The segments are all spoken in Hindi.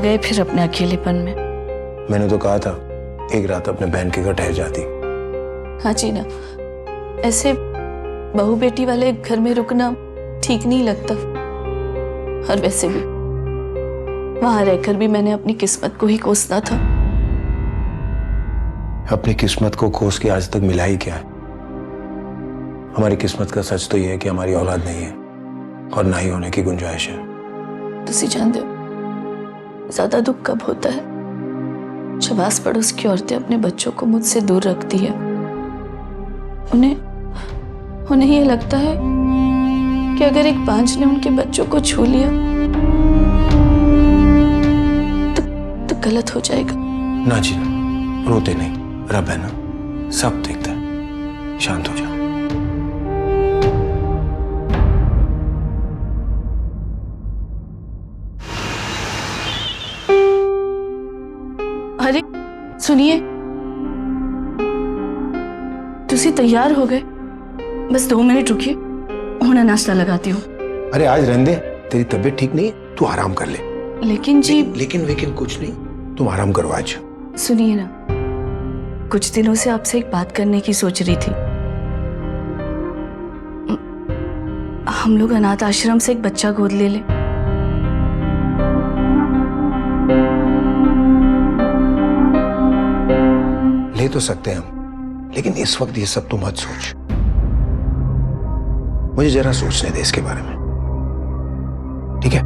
गए फिर अपने अकेलेपन में। मैंने तो कहा था एक रात अपने बहन के घर ठहर जाती। हाँ जी ना, ऐसे बहू बेटी वाले घर में रुकना ठीक नहीं लगता। और वैसे भी वहां रहकर भी मैंने अपनी किस्मत को ही कोसना था। अपनी किस्मत को कोस के आज तक मिला ही क्या है? हमारी किस्मत का सच तो यह है कि हमारी औलाद नहीं है और ना ही होने की गुंजाइश है। तुसी जानते हो ज्यादा दुख कब होता है? जब आस पड़ोस की औरतें अपने बच्चों को मुझसे दूर रखती है। उन्हें ये लगता है कि अगर एक बांझ ने उनके बच्चों को छू लिया तो गलत हो जाएगा। ना जी ना, रोते नहीं, रब है ना, सब देखता है, शांत हो जाओ। अरे सुनिए, तुसी तैयार हो गए? बस 2 मिनट रुकिए, हुणे नाश्ता लगाती हूँ। अरे आज रहने दे, तेरी तबीयत ठीक नहीं, तू आराम कर ले। लेकिन जी लेकिन कुछ नहीं, तुम आराम करो आज। सुनिए ना, कुछ दिनों से आपसे एक बात करने की सोच रही थी। हम लोग अनाथ आश्रम से एक बच्चा गोद ले लें। ले तो सकते हैं हम, लेकिन इस वक्त ये सब तू मत सोच। मुझे जरा सोचने दे इसके बारे में, ठीक है?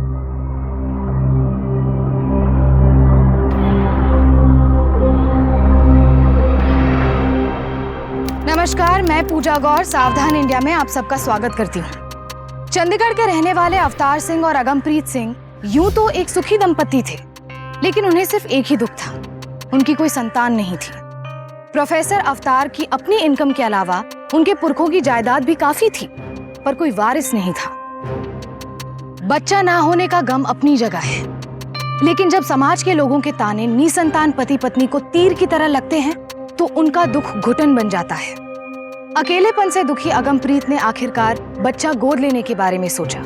नमस्कार, मैं पूजा गौर सावधान इंडिया में आप सबका स्वागत करती हूँ। चंडीगढ़ के रहने वाले अवतार सिंह और अगमप्रीत सिंह यूं तो एक सुखी दंपति थे, लेकिन उन्हें सिर्फ एक ही दुख था, उनकी कोई संतान नहीं थी। प्रोफेसर अवतार की अपनी इनकम के अलावा उनके पुरखों की जायदाद भी काफी थी, पर कोई वारिस नहीं था। बच्चा ना होने का गम अपनी जगह है, लेकिन जब समाज के लोगों के ताने निसंतान पति पत्नी को तीर की तरह लगते हैं तो उनका दुख घुटन बन जाता है। अकेलेपन से दुखी अगमप्रीत ने आखिरकार बच्चा गोद लेने के बारे में सोचा,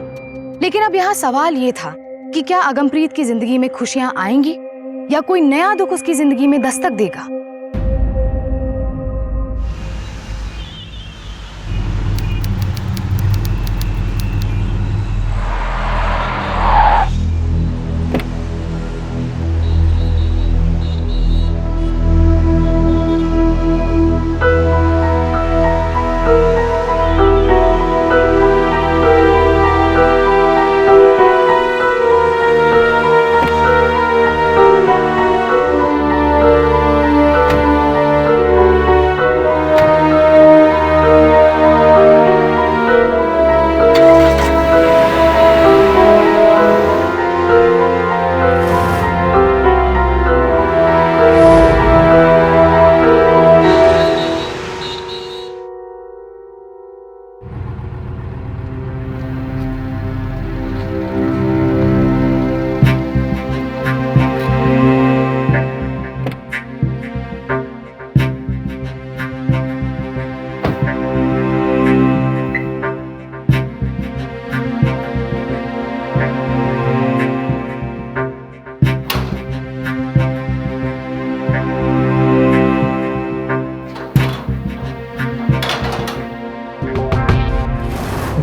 लेकिन अब यहाँ सवाल ये था कि क्या अगमप्रीत की जिंदगी में खुशियां आएंगी या कोई नया दुख उसकी जिंदगी में दस्तक देगा।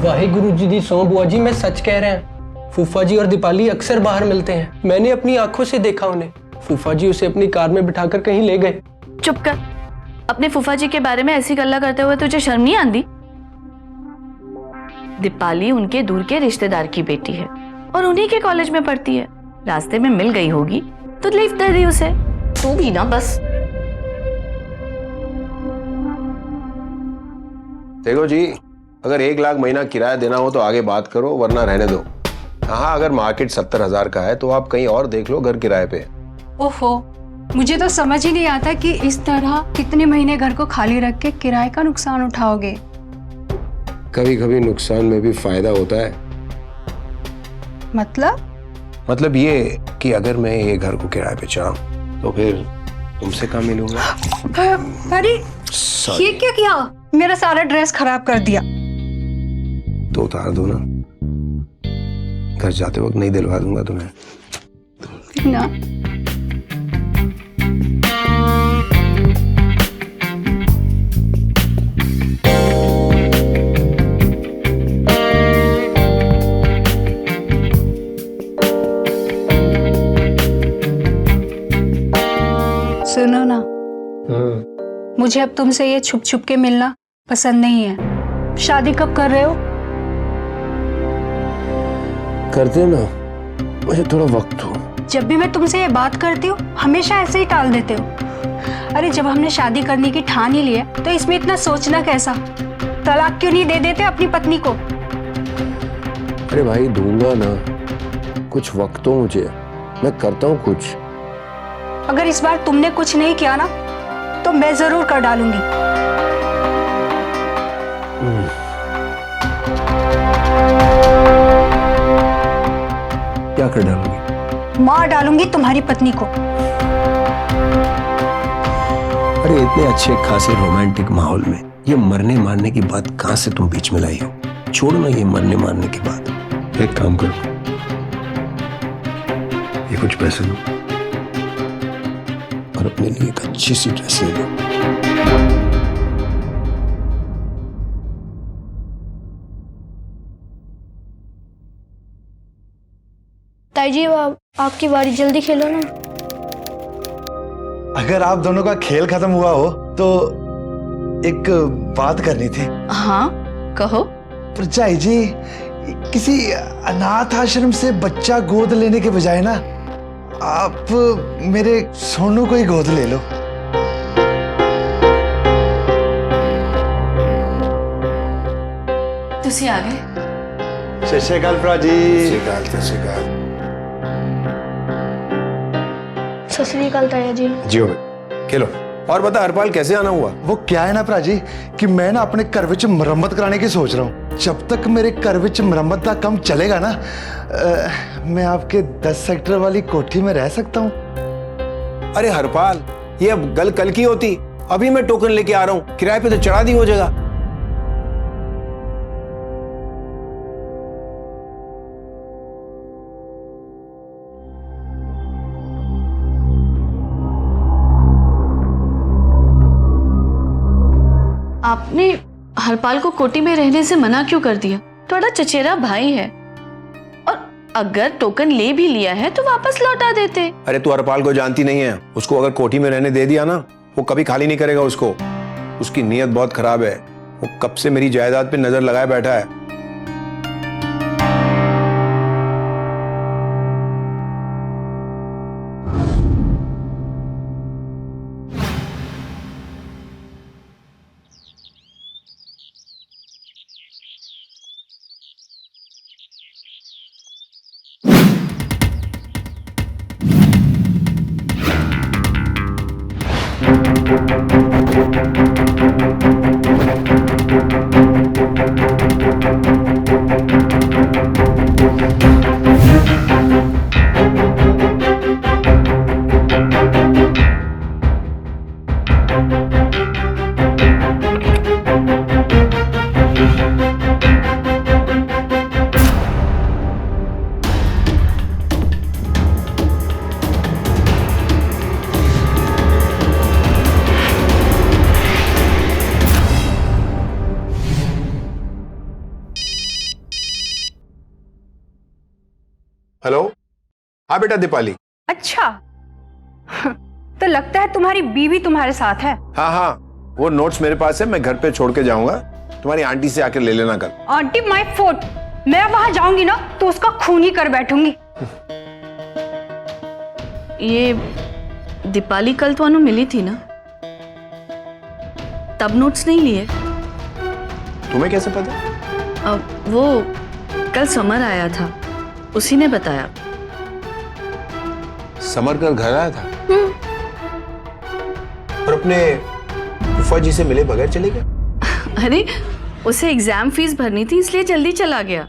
वाहिगुरु जी दी सौं बुआ जी, मैं सच कह रहे हैं। फूफा जी और दीपाली अक्सर बाहर मिलते हैं, मैंने अपनी आंखों से देखा उन्हें। फूफा जी उसे अपनी कार में बिठाकर कहीं ले गए। चुप कर, अपने फूफा जी के बारे में ऐसी गल्ला करते हुए तुझे शर्म नहीं आती? दीपाली उनके दूर के रिश्तेदार की बेटी है और उन्हीं के कॉलेज में पढ़ती है। रास्ते में मिल गई होगी तो लिफ्ट दे दी उसे। तू भी ना बस। देखो जी, अगर 1 लाख महीना किराया देना हो तो आगे बात करो, वरना रहने दो। हाँ, अगर मार्केट 70,000 का है तो आप कहीं और देख लो घर किराए पे। ओहो, मुझे तो समझ ही नहीं आता कि इस तरह कितने महीने घर को खाली रख के किराए का नुकसान उठाओगे। कभी कभी नुकसान में भी फायदा होता है। मतलब ये कि अगर मैं ये घर को किराए पे चढ़ाऊं तो फिर तुमसे कहाँ मिलूंगा? अरे ये क्या किया? मेरा सारा ड्रेस खराब कर दिया। तो उतार दो ना, घर जाते वक्त नहीं दिलवा दूंगा तुम्हें। ना। सुनो ना, मुझे अब तुमसे ये छुप छुप के मिलना पसंद नहीं है। शादी कब कर रहे हो? करते ना, मुझे थोड़ा वक्त हो। जब भी मैं तुमसे ये बात करती हूँ हमेशा ऐसे ही टाल देते हो। अरे जब हमने शादी करने की ठान ही ली है तो इसमें इतना सोचना कैसा? तलाक क्यों नहीं दे देते अपनी पत्नी को? अरे भाई दूंगा ना, कुछ वक्त हो मुझे, मैं करता हूँ कुछ। अगर इस बार तुमने कुछ नहीं किया ना तो मैं जरूर कर डालूंगी। क्या कर डालूंगी? मार डालूंगी तुम्हारी पत्नी को। अरे इतने अच्छे खासे रोमांटिक माहौल में ये मरने मारने की बात कहां से तुम बीच में लाई हो? छोड़ो ना ये मरने मारने की बात। एक काम करो, ये कुछ पैसे लो और अपने लिए एक अच्छी सी ड्रेस ले लो। ताई जी आपकी बारी, जल्दी खेलो ना। अगर आप दोनों का खेल खत्म हुआ हो तो एक बात करनी थी। हाँ कहो। परछाई जी, किसी अनाथ आश्रम से बच्चा गोद लेने के बजाय ना आप मेरे सोनू को ही गोद ले लो। तुसी आ गए। सत श्री अकाल भरा जी। सत श्री अकाल ताया जी। जियो खेलो। और बता हरपाल, कैसे आना हुआ? वो क्या है ना भरा जी कि मैं ना अपने घर विच मरम्मत कराने की सोच रहा हूँ। जब तक मेरे घर विच मरम्मत का काम चलेगा ना मैं आपके 10 सेक्टर वाली कोठी में रह सकता हूँ। अरे हरपाल, ये अब गल कल की होती। अभी मैं टोकन लेके आ रहा हूँ, किराए पे तो चढ़ा दी हो जाएगा। आपने हरपाल को कोठी में रहने से मना क्यों कर दिया? थोड़ा चचेरा भाई है, और अगर टोकन ले भी लिया है तो वापस लौटा देते। अरे तू हरपाल को जानती नहीं है, उसको अगर कोठी में रहने दे दिया ना वो कभी खाली नहीं करेगा उसको। उसकी नीयत बहुत खराब है, वो कब से मेरी जायदाद पे नजर लगाए बैठा है। हेलो, हाँ बेटा दीपाली। अच्छा तो लगता है तुम्हारी बीवी तुम्हारे साथ है। हाँ हाँ, वो नोट्स मेरे पास है, मैं घर पे छोड़ के जाऊंगा। तुम्हारी आंटी से आकर ले लेना कल। आंटी माय फुट, मैं वहां जाऊंगी ना तो उसका खून ही कर बैठूंगी। ये दीपाली कल तो अनु मिली थी ना, तब नोट्स नहीं लिए? तुम्हें कैसे पता? वो कल समर आया था, उसी ने बताया। समर कल घर आया था और अपने फूफा जी से मिले बगैर चले गया? अरे उसे एग्जाम फीस भरनी थी इसलिए जल्दी चला गया।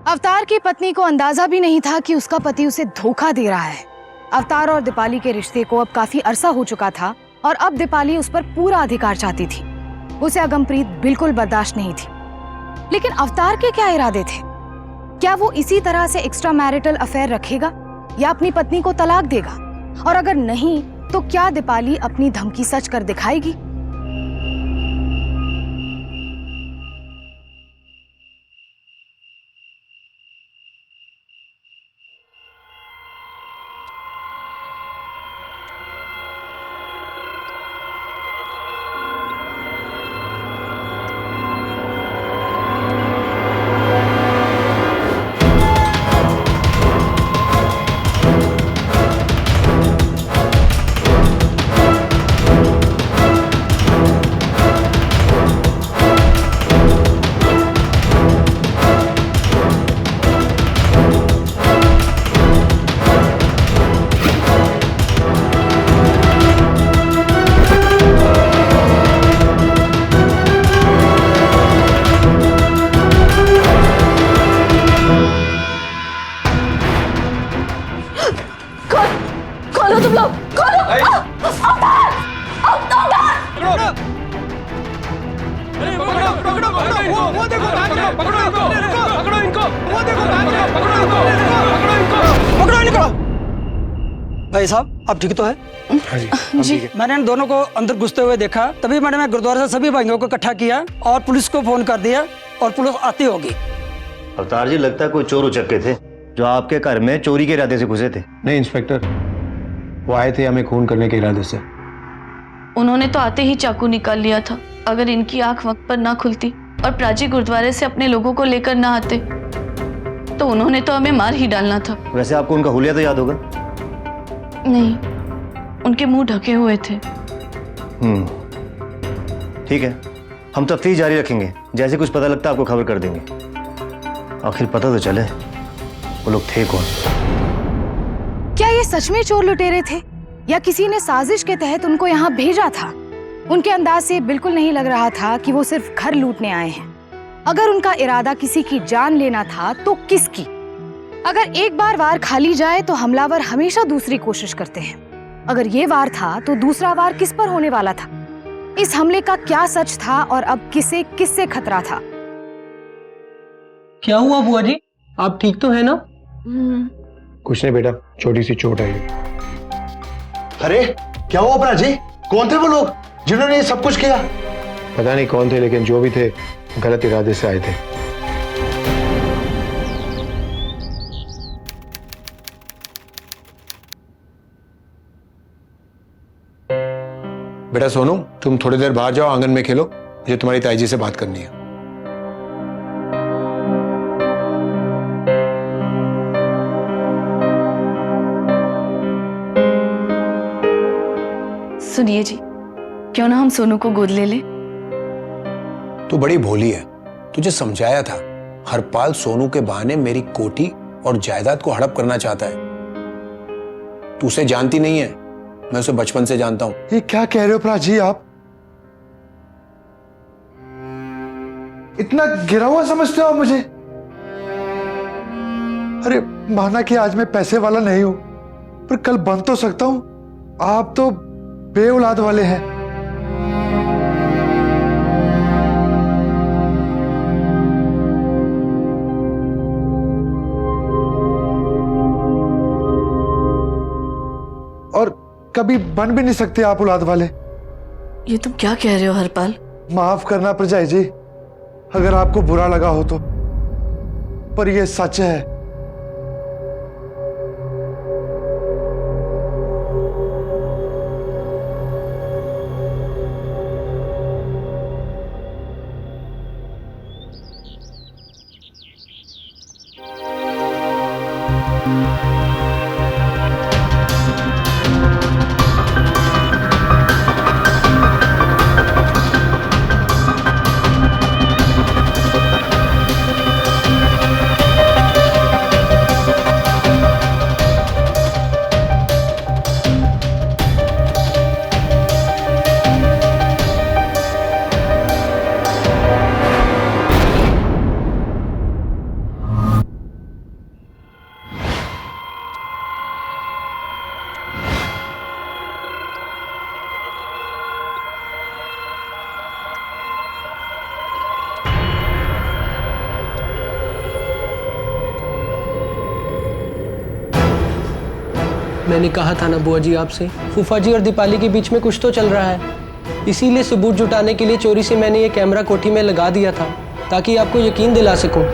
अवतार की पत्नी को अंदाजा भी नहीं था कि उसका पति उसे धोखा दे रहा है। अवतार और दीपाली के रिश्ते को अब काफी अरसा हो चुका था और अब दीपाली उस पर पूरा अधिकार चाहती थी। उसे अगमप्रीत बिल्कुल बर्दाश्त नहीं थी। लेकिन अवतार के क्या इरादे थे? क्या वो इसी तरह से एक्स्ट्रा मैरिटल अफेयर रखेगा या अपनी पत्नी को तलाक देगा? और अगर नहीं तो क्या दीपाली अपनी धमकी सच कर दिखाएगी? खोलो तुम लोग, खोलो। भाई साहब आप ठीक तो है? जी मैंने इन दोनों को अंदर घुसते हुए देखा, तभी मैंने गुरुद्वारा से सभी भाइयों को इकट्ठा किया और पुलिस को फोन कर दिया और पुलिस आती होगी। अवतार जी, लगता है कोई चोर उचक्के थे जो आपके घर में चोरी के इरादे से घुसे थे। नहीं इंस्पेक्टर, वो आए थे हमें खून करने के इरादे से। उन्होंने तो आते ही चाकू निकाल लिया था। अगर इनकी आंख वक्त पर ना खुलती और प्राची गुरुद्वारे से अपने लोगों को लेकर ना आते तो उन्होंने तो हमें मार ही डालना था। वैसे आपको उनका हुलिया तो याद होगा? नहीं, उनके मुंह ढके हुए थे। ठीक है, हम तफ्तीश जारी रखेंगे। जैसे कुछ पता लगता है आपको खबर कर देंगे। आखिर पता तो चले वो लोग थे कौन। क्या ये सच में चोर लुटेरे थे या किसी ने साजिश के तहत उनको यहाँ भेजा था? उनके अंदाज से बिल्कुल नहीं लग रहा था कि वो सिर्फ घर लूटने आए हैं। अगर उनका इरादा किसी की जान लेना था तो किसकी? अगर एक बार वार खाली जाए तो हमलावर हमेशा दूसरी कोशिश करते हैं। अगर ये वार था तो दूसरा वार किस पर होने वाला था? इस हमले का क्या सच था और अब किसे किससे खतरा था? क्या हुआ बुआ जी, आप ठीक तो है ना? कुछ नहीं बेटा, छोटी सी चोट आई। अरे क्या हुआ प्राची? कौन थे वो लोग जिन्होंने ये सब कुछ किया? पता नहीं कौन थे, लेकिन जो भी थे गलत इरादे से आए थे। बेटा सोनू, तुम थोड़ी देर बाहर जाओ, आंगन में खेलो। मुझे तुम्हारी ताई जी से बात करनी है। सुनिए जी, क्यों ना हम सोनू को गोद ले ले? तू बड़ी भोली है, तुझे समझाया था। हरपाल सोनू के बहाने मेरी कोठी और जायदाद को हड़प करना चाहता है। तू उसे जानती नहीं है, मैं उसे बचपन से जानता हूं। ये क्या कह रहे हो प्राची आप? इतना गिरा हुआ समझते हो आप मुझे? अरे माना कि आज मैं पैसे वाला नहीं हूं, पर कल बन तो सकता हूं। आप तो बे औलाद वाले हैं। और कभी बन भी नहीं सकते आप औलाद वाले। ये तुम क्या कह रहे हो हरपाल? माफ करना प्रजाई जी अगर आपको बुरा लगा हो तो, पर यह सच है। मैंने कहा था ना बुआ जी आपसे, फूफा जी और दीपाली के बीच में कुछ तो चल रहा है। इसीलिए सबूत जुटाने के लिए चोरी से मैंने ये कैमरा कोठी में लगा दिया था, ताकि आपको यकीन दिला सकूं।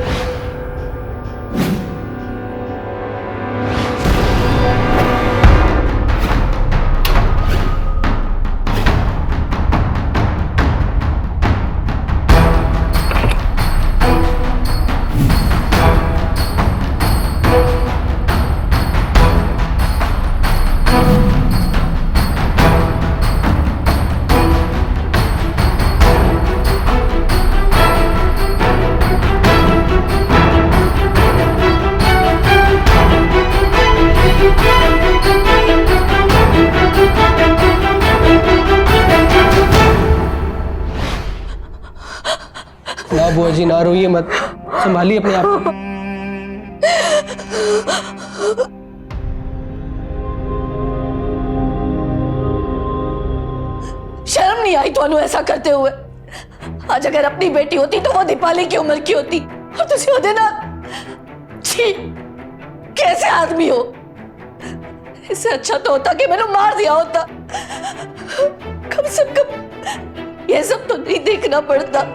ना बुआ जी, ना रोइए मत, संभालिए अपने आप को। शर्म नहीं आई ਤੁਹਾਨੂੰ ऐसा करते हुए? आज अगर अपनी बेटी होती तो वो दीपाली की उम्र की होती, और तुझे होते ना। छी, कैसे आदमी हो? इससे अच्छा तो होता कि मैंने मार दिया होता। कम से कम ये सब तो नहीं देखना पड़ता।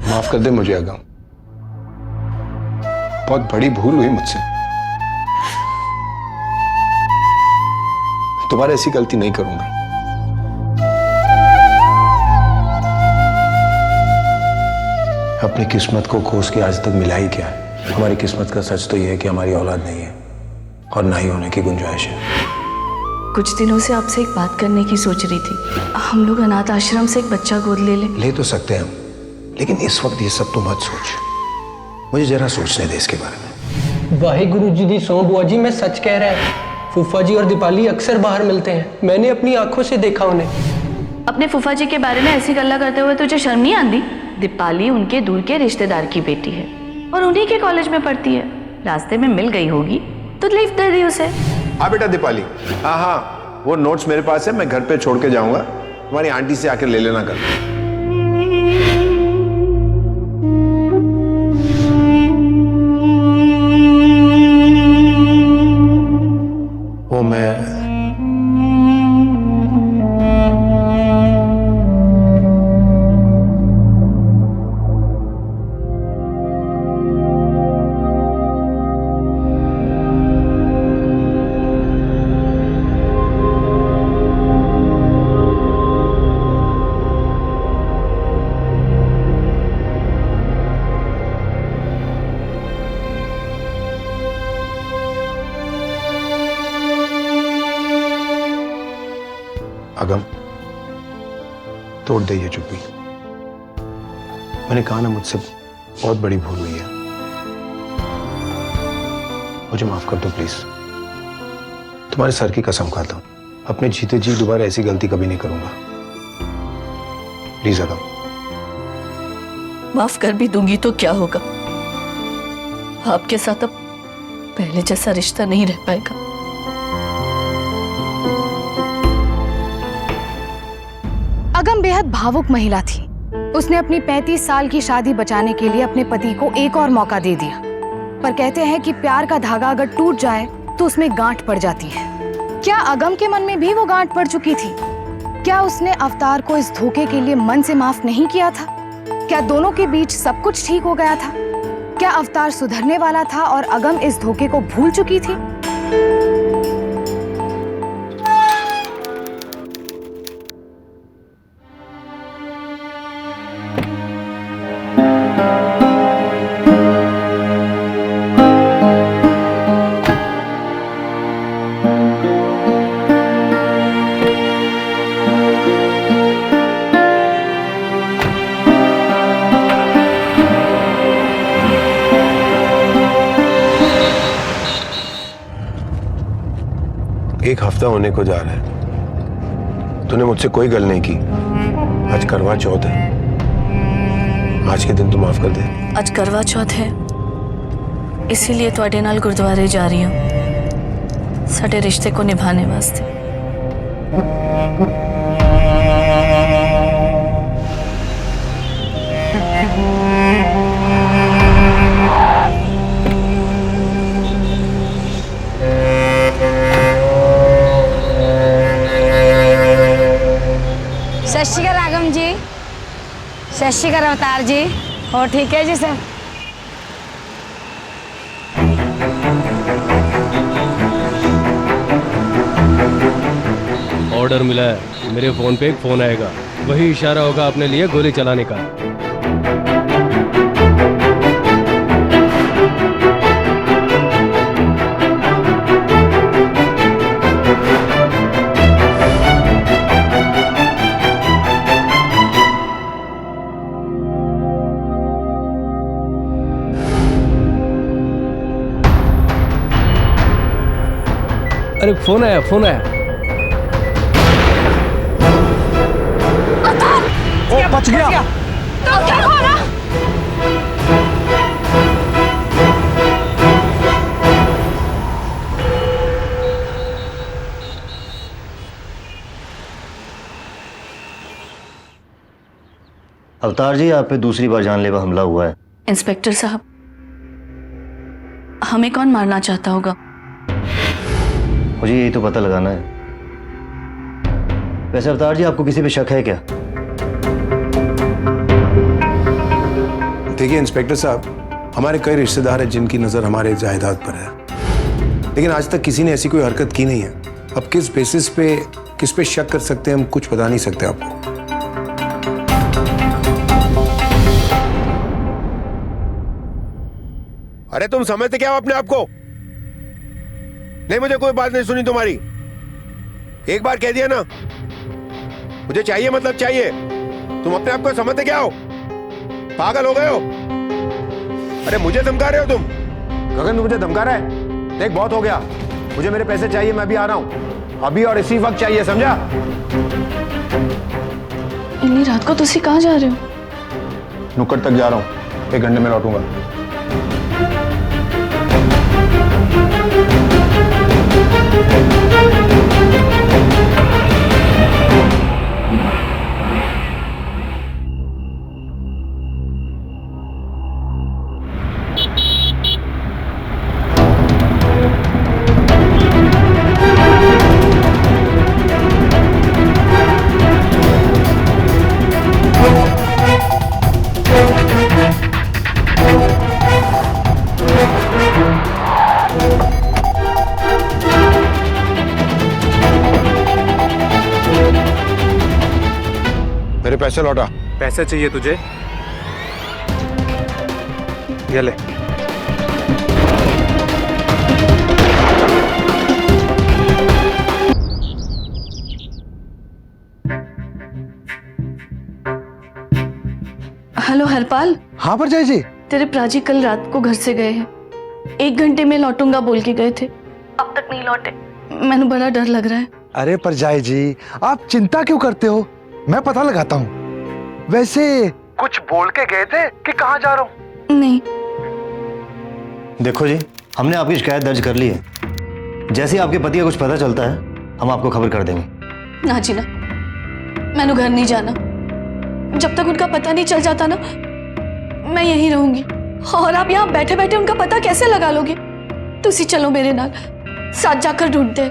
माफ कर दे मुझे अगम, बहुत बड़ी भूल हुई मुझसे। दोबारा ऐसी गलती नहीं करूंगा। अपनी किस्मत को खोज के आज तक मिला ही क्या है? हमारी किस्मत का सच तो यह है कि हमारी औलाद नहीं है और ना ही होने की गुंजाइश है। कुछ दिनों से आपसे एक बात करने की सोच रही थी। हम लोग अनाथ आश्रम से एक बच्चा गोद ले लें। ले तो सकते हैं हम, लेकिन इस वक्त ये सब तो मत सोच। मुझे जरा सोचने दे इसके बारे में। वाहिगुरु जी दी सौं बुआ जी, मैं सच कह रहा है। फूफा जी और दीपाली अक्सर बाहर मिलते हैं, मैंने अपनी आंखों से देखा उन्हें। अपने फूफा जी के बारे में ऐसी गल्ला करते हुए तुझे शर्म नहीं आती? दीपाली उनके दूर के रिश्तेदार की बेटी है और उन्हीं के कॉलेज में पढ़ती है। रास्ते में मिल गई होगी तो लिफ्ट दे दी उसे। हाँ बेटा दीपाली, हाँ, वो नोट्स मेरे पास है, मैं घर पे छोड़ के जाऊंगा। तुम्हारी आंटी से आकर ले लेना कल। वो अगम, तोड़ दे ये चुप्पी। मैंने कहा ना, मुझसे बहुत बड़ी भूल हुई है। मुझे माफ कर दो प्लीज। तुम्हारे सर की कसम खाता हूं, अपने जीते जी दोबारा ऐसी गलती कभी नहीं करूंगा। प्लीज अगम। माफ कर भी दूंगी तो क्या होगा? आपके साथ अब पहले जैसा रिश्ता नहीं रह पाएगा। अगम बेहद भावुक महिला थी। उसने अपनी 35 साल की शादी बचाने के लिए अपने पति को एक और मौका दे दिया। पर कहते हैं कि प्यार का धागा अगर टूट जाए तो उसमें गांठ पड़ जाती है। क्या अगम के मन में भी वो गांठ पड़ चुकी थी? क्या उसने अवतार को इस धोखे के लिए मन से माफ नहीं किया था? क्या दोनों के बीच सब कुछ ठीक हो गया था? क्या अवतार सुधरने वाला था और अगम इस धोखे को भूल चुकी थी? एक हफ्ता होने को जा रहा है। तूने मुझसे कोई गल नहीं की। आज करवा चौथ है। आज के दिन तू माफ कर दे। आज करवा चौथ है, इसीलिए तुहाडे नाल गुरुद्वारे जा रही हूँ, साडे रिश्ते को निभाने वास्ते। सत श्री अकाल रागम जी, सत श्री अकाल अवतार जी। और ठीक है जी सर? ऑर्डर मिला है, मेरे फोन पे एक फोन आएगा, वही इशारा होगा अपने लिए गोली चलाने का। अरे फोन आया, फोन आया। ओ, बच गया। तो क्या हो रहा? अवतार जी, आप पे दूसरी बार जानलेवा हमला हुआ है। इंस्पेक्टर साहब, हमें कौन मारना चाहता होगा? मुझे यही तो पता लगाना है। वैसे अवतार जी, आपको किसी पे शक है क्या? देखिए इंस्पेक्टर साहब, हमारे कई रिश्तेदार हैं जिनकी नजर हमारे जायदाद पर है, लेकिन आज तक किसी ने ऐसी कोई हरकत की नहीं है। अब किस बेसिस पे किस पे शक कर सकते हैं हम कुछ बता नहीं सकते आपको। अरे तुम समझते क्या हो अपने आप को? नहीं, मुझे कोई बात नहीं सुनी तुम्हारी। एक बार कह दिया ना, मुझे चाहिए मतलब चाहिए। तुम अपने आप को समझते क्या हो? पागल हो गए हो? अरे मुझे धमका रहे हो तुम? गगन, तू मुझे धमका रहा है? देख, बहुत हो गया। मुझे मेरे पैसे चाहिए, मैं भी आ रहा हूं। अभी और इसी वक्त चाहिए, समझा? इतनी रात को तुसी कहाँ जा रहे हो? नुक्कड़ तक जा रहा हूं, 1 घंटे में लौटूंगा। मेरे पैसे लौटा। पैसे चाहिए तुझे? ये ले। हेलो हरपाल। हाँ परजाई जी। तेरे प्राची कल रात को घर से गए हैं, 1 घंटे में लौटूंगा बोल के गए थे, अब तक नहीं लौटे। मैंने बड़ा डर लग रहा है। अरे परजाई जी, आप चिंता क्यों करते हो? मैं पता लगाता हूँ। वैसे कुछ बोल के गए थे कि कहाँ जा रहा हूँ? नहीं। देखो जी, हमने आपकी शिकायत दर्ज कर ली है। जैसे ही आपके पति का कुछ पता चलता है, हम आपको खबर कर देंगे। ना जी ना, मैंने घर नहीं जाना। जब तक उनका पता नहीं चल जाता ना, मैं यहीं रहूंगी। और आप यहाँ बैठे बैठे उनका पता कैसे लगा लोगे? तुसी चलो मेरे नाल, साथ जाकर ढूंढते।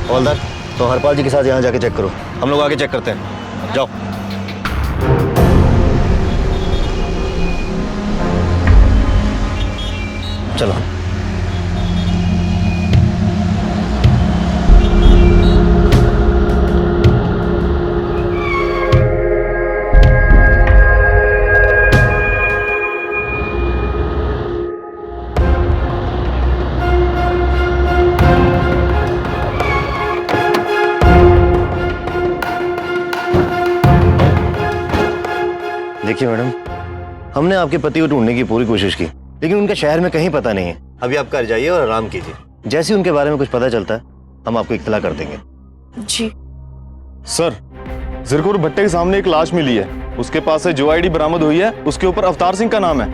हवलदार, तो हरपाल जी के साथ यहाँ जाके चेक करो। हम लोग आगे चेक करते हैं। जाओ। चलो। देखिए मैडम, हमने आपके पति को ढूंढने की पूरी कोशिश की, लेकिन उनका शहर में कहीं पता नहीं है। अभी आप घर जाइए और आराम कीजिए। जैसे ही उनके बारे में कुछ पता चलता है, हम आपको इत्तला कर देंगे। जी सर, ज़िरकुर भट्टे के सामने एक लाश मिली है। उसके पास से जो आईडी बरामद हुई है, उसके ऊपर अवतार सिंह का नाम है।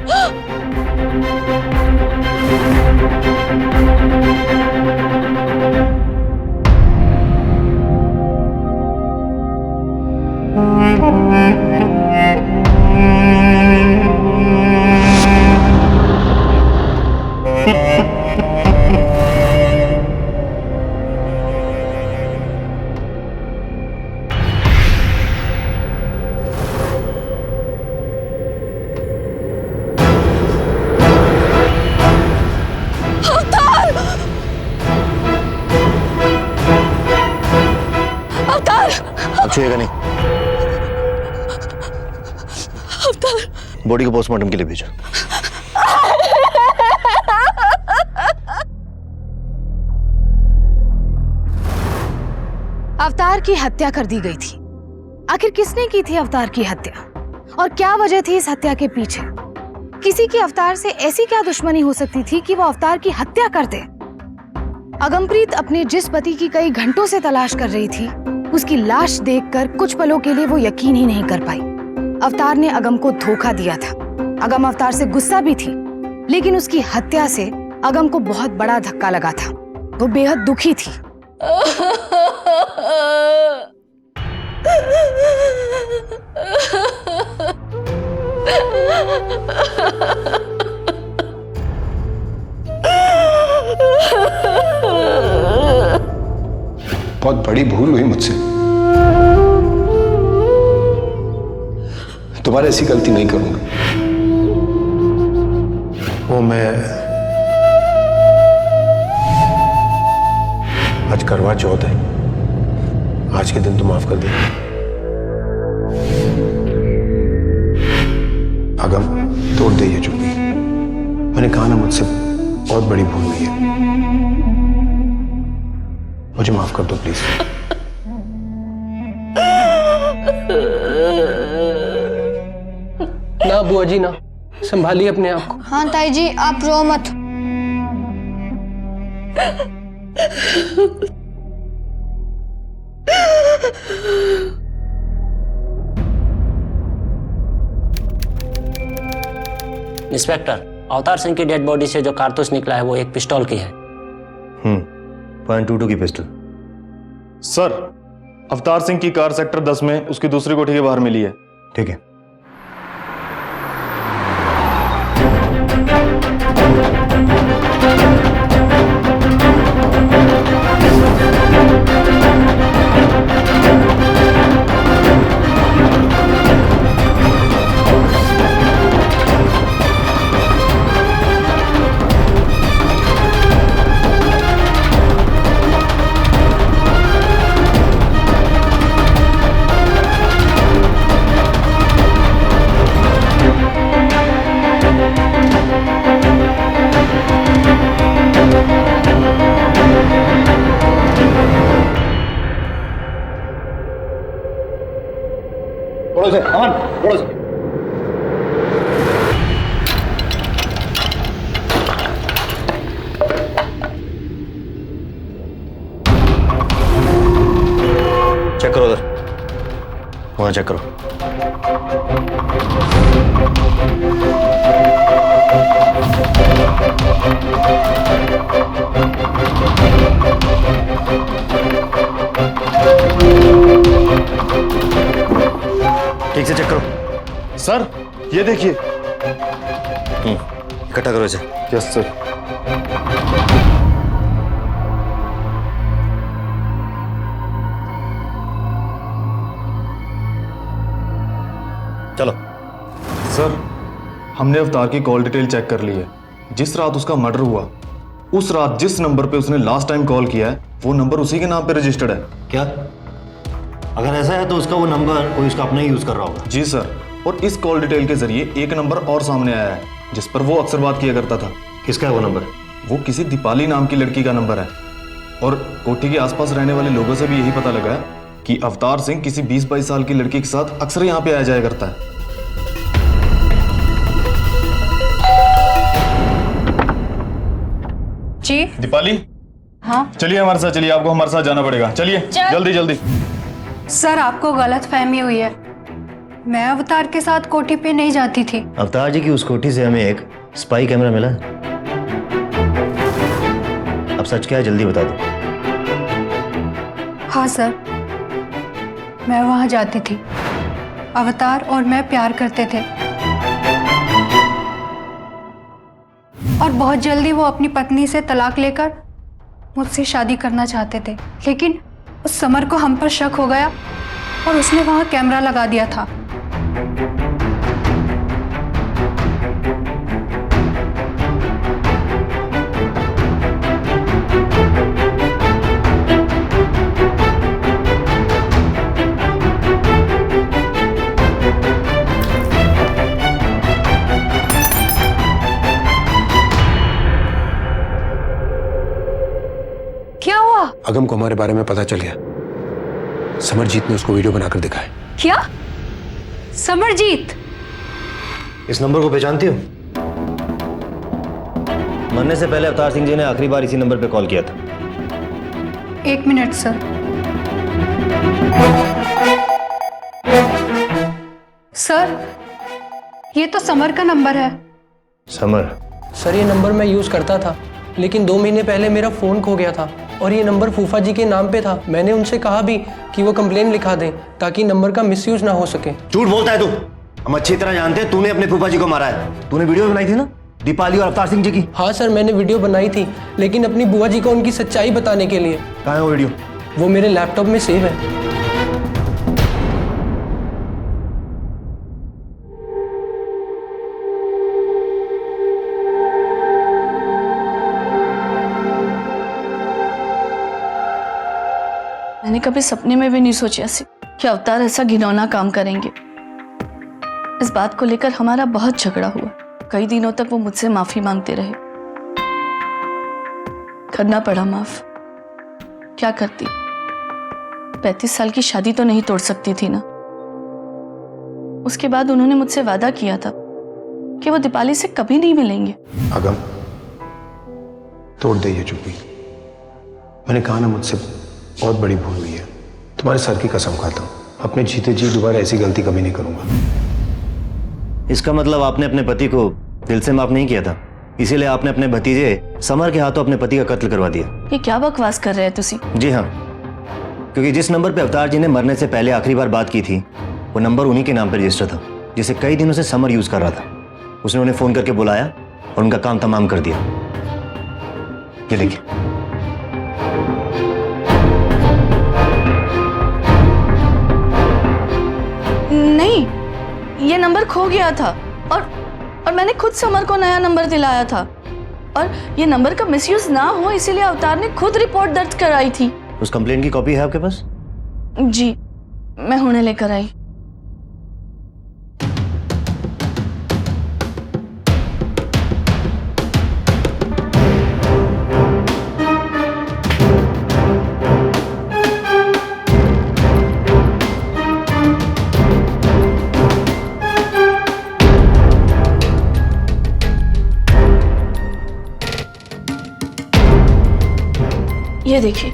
छुएगा नहीं। अवतार, बॉडी को पोस्टमार्टम के लिए भेजो। अवतार की हत्या कर दी गई थी। आखिर किसने की थी अवतार की हत्या, और क्या वजह थी इस हत्या के पीछे? किसी की अवतार से ऐसी क्या दुश्मनी हो सकती थी कि वो अवतार की हत्या कर दे? अगमप्रीत अपने जिस पति की कई घंटों से तलाश कर रही थी, उसकी लाश देखकर कुछ पलों के लिए वो यकीन ही नहीं कर पाई। अवतार ने अगम को धोखा दिया था। अगम अवतार से गुस्सा भी थी, लेकिन उसकी हत्या से अगम को बहुत बड़ा धक्का लगा था। वो बेहद दुखी थी। बहुत बड़ी भूल हुई मुझसे। दोबारा ऐसी गलती नहीं करूंगा। वो मैं आज करवा चौथ है, आज के दिन तो माफ कर दे। अगम, तोड़ दे ये चुप्पी। मैंने कहा ना, मुझसे बहुत बड़ी भूल हुई है। मुझे माफ कर दो प्लीज। ना बुआ जी ना, संभालिए अपने आप को। हाँ ताई जी, आप रो मत। इंस्पेक्टर, अवतार सिंह की डेड बॉडी से जो कारतूस निकला है वो एक पिस्तौल की है। .22 की पिस्टल। सर, अवतार सिंह की कार सेक्टर 10 में उसकी दूसरी कोठी के बाहर मिली है। ठीक है। अमन, बोलो से। चेक करो उधर, वहां चेक करो। ठीक से चेक करो। सर, ये देखिए। इकट्ठा करो इसे। Yes sir. चलो। सर, हमने अवतार की कॉल डिटेल चेक कर ली है। जिस रात उसका मर्डर हुआ, उस रात जिस नंबर पे उसने लास्ट टाइम कॉल किया है, वो नंबर उसी के नाम पे रजिस्टर्ड है। क्या? अगर ऐसा है तो उसका वो नंबर कोई उसका अपना ही यूज कर रहा होगा। जी सर, और इस कॉल डिटेल के जरिए एक नंबर और सामने आया है जिस पर वो अक्सर बात किया करता था। किसका है वो नंबर? वो किसी दीपाली नाम की लड़की का नंबर है। और कोठी के आसपास रहने वाले लोगों से भी यही पता लगा है कि अवतार सिंह किसी 20-22 साल की लड़की के साथ अक्सर यहाँ पे आया जाया करता है। जी दीपाली, हाँ चलिए हमारे साथ, चलिए, आपको हमारे साथ जाना पड़ेगा। चलिए जल्दी जल्दी। सर, आपको गलत फहमी हुई है। मैं अवतार के साथ कोठी पे नहीं जाती थी। अवतार जी की उस कोठी से हमें एक स्पाई कैमरा मिला। अब सच क्या है, जल्दी बता दो। हाँ सर, मैं वहां जाती थी। अवतार और मैं प्यार करते थे और बहुत जल्दी वो अपनी पत्नी से तलाक लेकर मुझसे शादी करना चाहते थे। लेकिन उस समर को हम पर शक हो गया और उसने वहां कैमरा लगा दिया था। अगम को हमारे बारे में पता चल गया। समरजीत ने उसको वीडियो बनाकर दिखाया। क्या? समरजीत? इस नंबर को पहचानती हो? मरने से पहले अवतार सिंह जी ने आखिरी बार इसी नंबर पे कॉल किया था। 1 मिनट सर। सर, ये तो समर का नंबर है। समर? सर ये नंबर मैं यूज करता था, लेकिन 2 महीने पहले मेरा फोन खो गया था और ये नंबर फूफा जी के नाम पे था। मैंने उनसे कहा भी कि वो कंप्लेन लिखा दें ताकि नंबर का मिसयूज ना हो सके। झूठ बोलता है तू। हम अच्छी तरह जानते हैं तूने अपने फूफा जी को मारा है। तूने वीडियो बनाई थी ना दीपाली और अवतार सिंह जी की? हाँ सर, मैंने वीडियो बनाई थी, लेकिन अपनी बुआ जी को उनकी सच्चाई बताने के लिए। कहाँ है वो वीडियो? वो मेरे लैपटॉप में सेव है। मैंने कभी सपने में भी नहीं सोचा कि अवतार ऐसा घिनौना काम करेंगे। इस बात को लेकर हमारा बहुत झगड़ा हुआ। कई दिनों तक वो मुझसे माफी मांगते रहे। करना पड़ा माफ। क्या करती? 35 साल की शादी तो नहीं तोड़ सकती थी ना। उसके बाद उन्होंने मुझसे वादा किया था कि वो दीपाली से कभी नहीं मिलेंगे। अगम, तोड़ दे ये चुप्पी। मैंने कहा ना, मुझसे बहुत बड़ी भूल हुई है। तुम्हारे सर की कसम खाता हूं, अपने जीते जी दोबारा ऐसी गलती कभी नहीं करूंगा। इसका मतलब आपने अपने पति को दिल से माफ नहीं किया था, इसीलिए आपने अपने भतीजे समर के हाथों अपने पति का कत्ल करवा दिया। ये क्या बकवास कर रहे हैं तुसी? जी हाँ, क्योंकि जिस नंबर पे अवतार जी ने मरने से पहले आखिरी बार बात की थी वो नंबर उन्हीं के नाम पर रजिस्टर था, जिसे कई दिनों से समर यूज कर रहा था। उसने उन्हें फोन करके बुलाया और उनका काम तमाम कर दिया। ये देखिए। नहीं, ये नंबर खो गया था और मैंने खुद समर को नया नंबर दिलाया था। और ये नंबर का मिसयूज ना हो इसीलिए अवतार ने खुद रिपोर्ट दर्ज कराई थी। उस कंप्लेंट की कॉपी है आपके पास? जी, मैं हुणे लेकर आई। ये देखिए।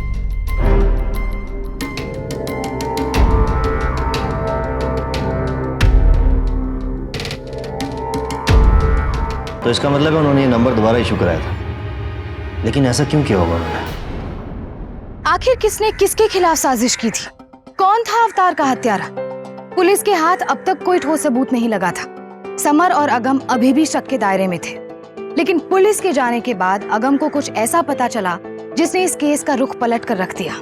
तो इसका मतलब है उन्होंने ये नंबर दोबारा इशू कराया था। लेकिन ऐसा क्यों किया होगा उन्होंने? आखिर किसने किसके खिलाफ साजिश की थी? कौन था अवतार का हत्यारा? पुलिस के हाथ अब तक कोई ठोस सबूत नहीं लगा था। समर और अगम अभी भी शक के दायरे में थे, लेकिन पुलिस के जाने के बाद अगम को कुछ ऐसा पता चला जिसने इस केस का रुख पलट कर रख दिया।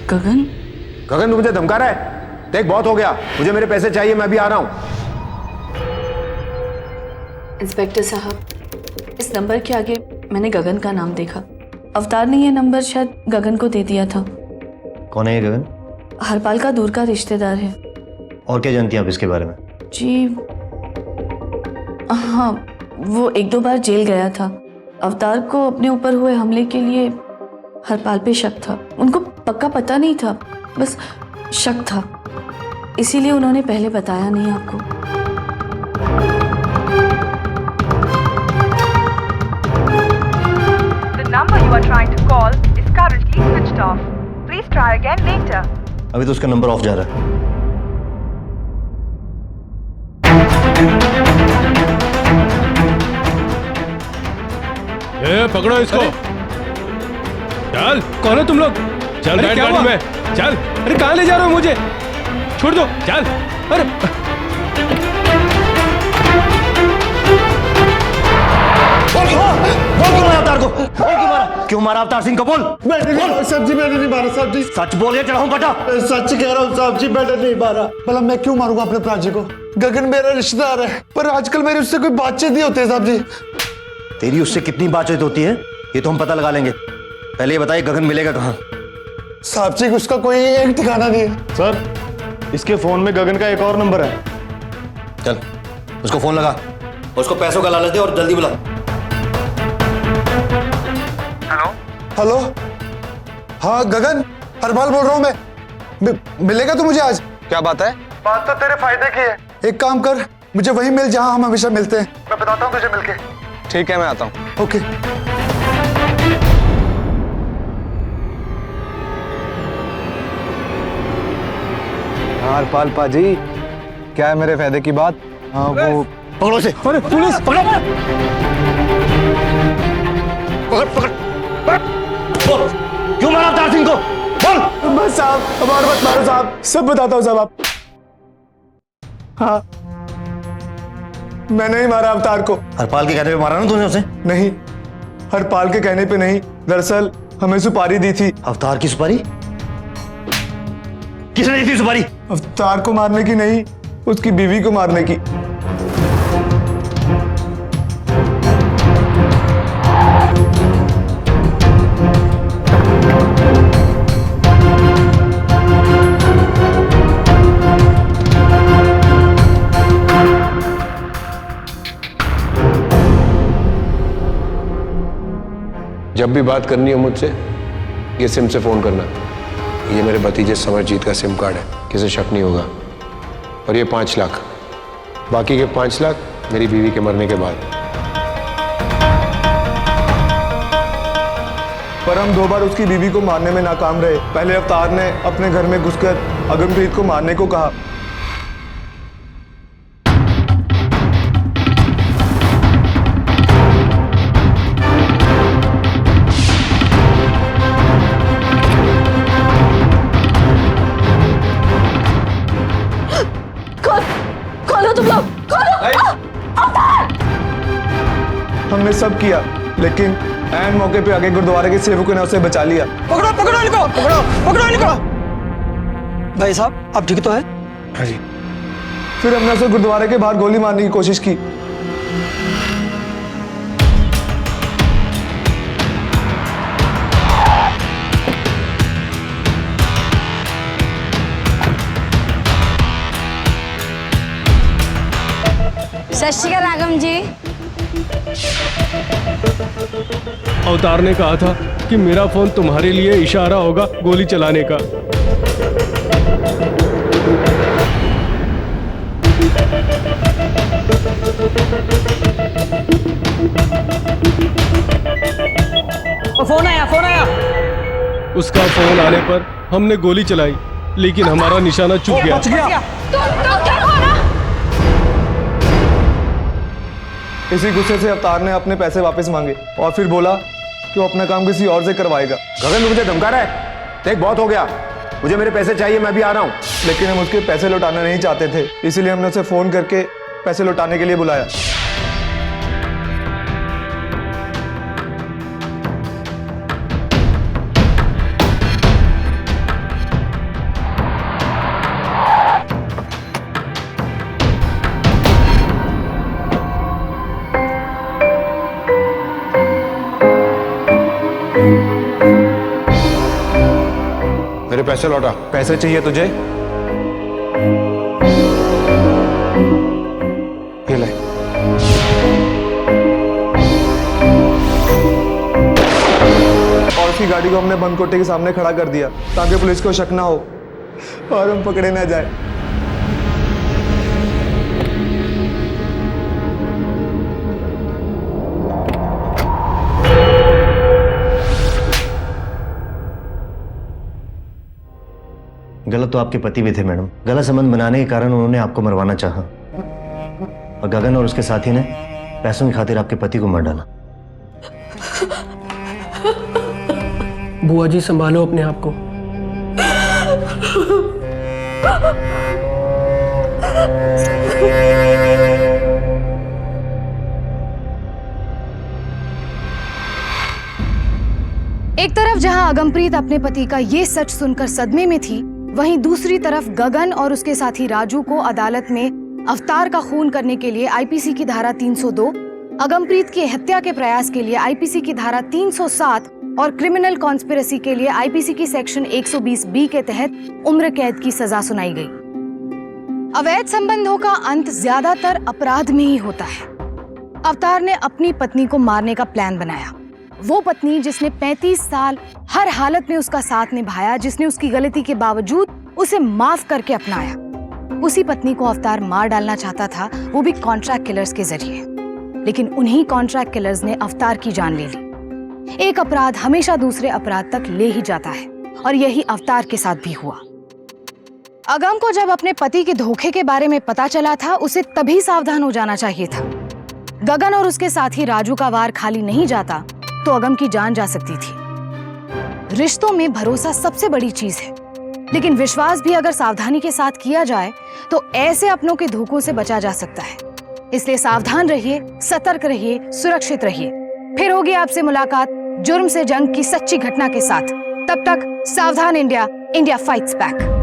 गगन? गगन, तू मुझे धमका रहा है? देख, बहुत हो गया। मुझे मेरे पैसे चाहिए, मैं भी आ रहा हूं। इंस्पेक्टर साहब, इस नंबर के आगे मैंने गगन का नाम देखा। अवतार ने यह नंबर शायद गगन को दे दिया था। कौन है ये गगन? हरपाल का दूर का रिश्तेदार है। और क्या जानती हैं आप इसके बारे में? जी हाँ, वो 1-2 बार जेल गया था। अवतार को अपने ऊपर हुए हमले के लिए हरपाल पे शक था। उनको पक्का पता नहीं था, बस शक था, इसीलिए उन्होंने पहले बताया नहीं आपको। The number you are trying to call is currently switched off. Please try again later. अभी तो उसका नंबर ऑफ जा रहा है। ए, पकड़ो इसको। चल, कौन हो तुम लोग? चल बैठ गाड़ी में, चल। अरे कहाँ ले जा रहे हो मुझे? छोड़ दो, चल। अरे क्यों मारा अवतार सिंह को? बोल। साहब जी, मैंने नहीं मारा साहब जी। सच बोल, चढ़ाऊं पटा। सच कह रहा हूँ साहब जी, मैंने नहीं मारा। भला मैं क्यों मारूंगा अपने प्राची को? गगन मेरा रिश्तेदार है, पर आजकल मेरी उससे कोई बातचीत नहीं होती है साहब जी। तेरी उससे कितनी बातचीत होती है ये तो हम पता लगा लेंगे। पहले ये बताइए गगन मिलेगा कहाँ? साहब जी उसका कोई एक ठिकाना नहीं है। सर इसके फोन में गगन का एक और नंबर है। चल उसको फोन लगा, उसको पैसों का लालच दे और जल्दी बुला। हेलो, हाँ गगन, हरपाल बोल रहा हूँ मैं। मिलेगा तू मुझे आज? क्या बात है? बात तो तेरे फायदे की है। एक काम कर, मुझे वहीं मिल जहां हम हमेशा मिलते हैं। मैं बताता हूँ तुझे मिलके। ठीक है, मैं आता हूँ। ओके। हाँ हरपाल पाजी, क्या है मेरे फायदे की बात? हाँ वो पकड़ो से। अरे पुलिस पकड़ो। बोल क्यों मारा अवतार सिंह को? बोल। बस साहब, हमारे मत मारो साहब, सब बताता हूँ साहब आप। हाँ मैंने ही मारा अवतार को। हरपाल के कहने पे मारा ना तूने उसे? नहीं, हरपाल के कहने पे नहीं, दरअसल हमें सुपारी दी थी। अवतार की सुपारी? किसने दी थी सुपारी? अवतार को मारने की नहीं, उसकी बीवी को मारने की। जब भी बात करनी हो मुझसे ये सिम से फोन करना। ये मेरे भतीजे समरजीत का सिम कार्ड है, किसी शक नहीं होगा। और ये 5 लाख, बाकी के 5 लाख मेरी बीवी के मरने के बाद। पर हम 2 बार उसकी बीवी को मारने में नाकाम रहे। पहले अवतार ने अपने घर में घुसकर अगमप्रीत को मारने को कहा। खोलो तुम लोग, खोलो। हमने सब किया, लेकिन ऐन मौके पे आगे गुरुद्वारे के सेवकों ने उसे बचा लिया। पकड़ो पकड़ो इनको, पकड़ो पकड़ो इनको। भाई साहब आप ठीक तो है? हाँ जी। फिर हमने उसे गुरुद्वारे के बाहर गोली मारने की कोशिश की। सत श्री अकाल राघव जी। अवतार ने कहा था कि मेरा फोन तुम्हारे लिए इशारा होगा गोली चलाने का। फोन आया, फोन आया। उसका फोन आने पर हमने गोली चलाई, लेकिन हमारा निशाना चूक गया। बच गया। इसी गुस्से से अवतार ने अपने पैसे वापस मांगे और फिर बोला कि वो अपना काम किसी और से करवाएगा। गगन तू मुझे धमका रहा है? देख बहुत हो गया, मुझे मेरे पैसे चाहिए, मैं भी आ रहा हूँ। लेकिन हम उसके पैसे लौटाना नहीं चाहते थे, इसीलिए हमने उसे फोन करके पैसे लौटाने के लिए बुलाया। मेरे पैसे लौटा। पैसे चाहिए तुझे? ये ले। और उसकी गाड़ी को हमने बंद कोटे के सामने खड़ा कर दिया ताकि पुलिस को शक ना हो और हम पकड़े ना जाए। गलत तो आपके पति भी थे मैडम। गलत संबंध बनाने के कारण उन्होंने आपको मरवाना चाहा और गगन और उसके साथी ने पैसों की खातिर आपके पति को मार डाला। बुआ जी संभालो अपने आप को। एक तरफ जहां अगमप्रीत अपने पति का ये सच सुनकर सदमे में थी, वहीं दूसरी तरफ गगन और उसके साथी राजू को अदालत में अवतार का खून करने के लिए आईपीसी की धारा 302, अगमप्रीत की हत्या के प्रयास के लिए आईपीसी की धारा 307 और क्रिमिनल कॉन्स्पिरेसी के लिए आईपीसी की सेक्शन 120 के तहत उम्र कैद की सजा सुनाई गई। अवैध संबंधों का अंत ज्यादातर अपराध में ही होता है। अवतार ने अपनी पत्नी को मारने का प्लान बनाया। वो पत्नी जिसने 35 साल हर हालत में उसका साथ निभाया, जिसने उसकी गलती के बावजूद उसे माफ करके अपनाया, उसी पत्नी को अवतार मार डालना चाहता था, वो भी कॉन्ट्रैक्ट किलर्स के जरिए। लेकिन उन्हीं कॉन्ट्रैक्ट किलर्स ने अवतार की जान ले ली। एक अपराध हमेशा दूसरे अपराध तक ले ही जाता है और यही अवतार के साथ भी हुआ। अगम को जब अपने पति के धोखे के बारे में पता चला था, उसे तभी सावधान हो जाना चाहिए था। गगन और उसके साथी राजू का वार खाली नहीं जाता तो अगम की जान जा सकती थी। रिश्तों में भरोसा सबसे बड़ी चीज है, लेकिन विश्वास भी अगर सावधानी के साथ किया जाए तो ऐसे अपनों के धोखों से बचा जा सकता है। इसलिए सावधान रहिए, सतर्क रहिए, सुरक्षित रहिए। फिर होगी आपसे मुलाकात जुर्म से जंग की सच्ची घटना के साथ। तब तक सावधान इंडिया, इंडिया फाइट्स बैक।